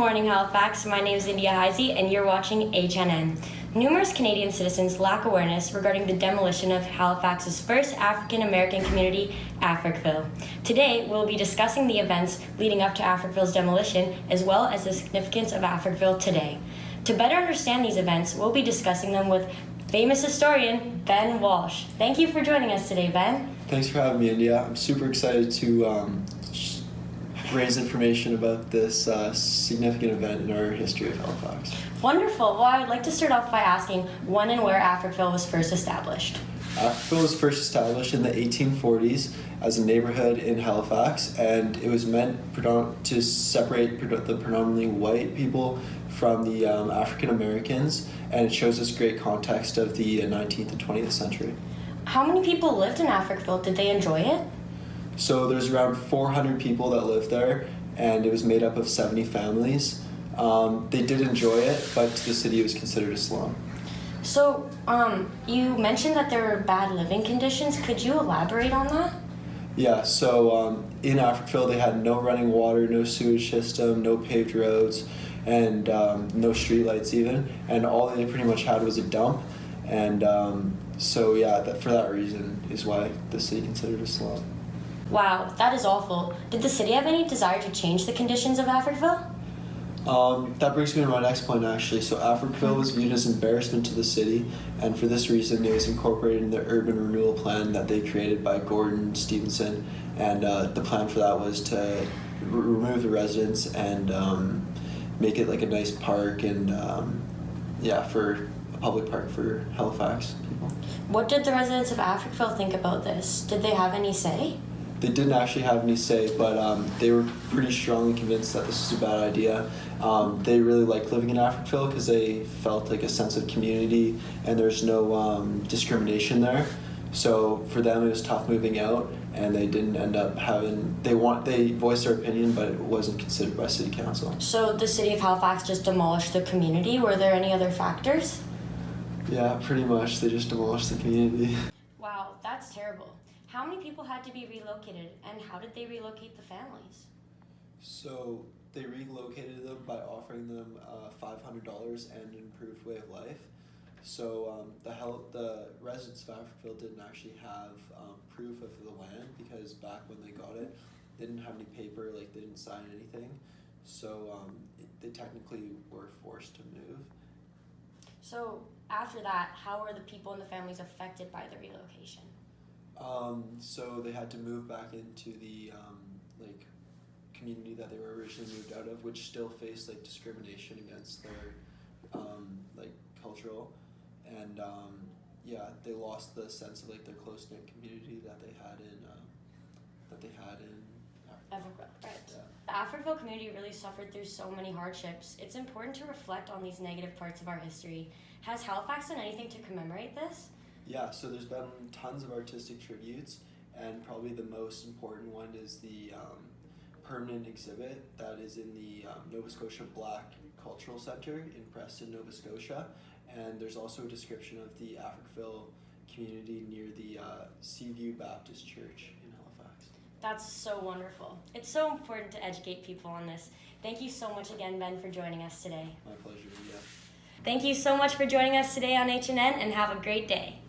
morning, Halifax. My name is India Heisey, and you're watching HNN. Numerous Canadian citizens lack awareness regarding the demolition of Halifax's first African-American community, Africville. Today, we'll be discussing the events leading up to Africville's demolition, as well as the significance of Africville today. To better understand these events, we'll be discussing them with famous historian Ben Walsh. Thank you for joining us today, Ben. Thanks for having me, India. I'm super excited to raise information about this significant event in our history of Halifax. Wonderful. Well, I would like to start off by asking when and where Africville was first established. Africville was first established in the 1840s as a neighborhood in Halifax, and it was meant to separate the predominantly white people from the African Americans, and it shows this great context of the 19th and 20th century. How many people lived in Africville? Did they enjoy it? So there's around 400 people that lived there, and it was made up of 70 families. They did enjoy it, but to the city it was considered a slum. So, you mentioned that there were bad living conditions. Could you elaborate on that? Yeah, so in Africville they had no running water, no sewage system, no paved roads, and no streetlights even, and all they pretty much had was a dump, and for that reason is why the city considered a slum. Wow, that is awful. Did the city have any desire to change the conditions of Africville? That brings me to my next point, actually. So Africville was viewed as embarrassment to the city, and for this reason it was incorporated in the urban renewal plan that they created by Gordon Stevenson, and the plan for that was to remove the residents and make it like a nice park and for a public park for Halifax people. What did the residents of Africville think about this? Did they have any say? They didn't actually have any say, but they were pretty strongly convinced that this was a bad idea. They really liked living in Africville because they felt like a sense of community and there's no discrimination there. So for them it was tough moving out, and they didn't end up having, they voiced their opinion, but it wasn't considered by city council. So the city of Halifax just demolished the community. Were there any other factors? Yeah, pretty much. They just demolished the community. Wow, that's terrible. How many people had to be relocated, and how did they relocate the families? So they relocated them by offering them $500 and an improved way of life. So the residents of Africville didn't actually have proof of the land, because back when they got it, they didn't have any paper, like they didn't sign anything. So they technically were forced to move. So after that, how were the people and the families affected by the relocation? So they had to move back into the community that they were originally moved out of, which still faced discrimination against their cultural, and they lost the sense of their close knit community that they had in Africville, right? Yeah. The Africville community really suffered through so many hardships. It's important to reflect on these negative parts of our history. Has Halifax done anything to commemorate this? Yeah, so there's been tons of artistic tributes, and probably the most important one is the permanent exhibit that is in the Nova Scotia Black Cultural Centre in Preston, Nova Scotia, and there's also a description of the Africville community near the Seaview Baptist Church in Halifax. That's so wonderful. It's so important to educate people on this. Thank you so much again, Ben, for joining us today. My pleasure, yeah. Thank you so much for joining us today on HNN, and have a great day.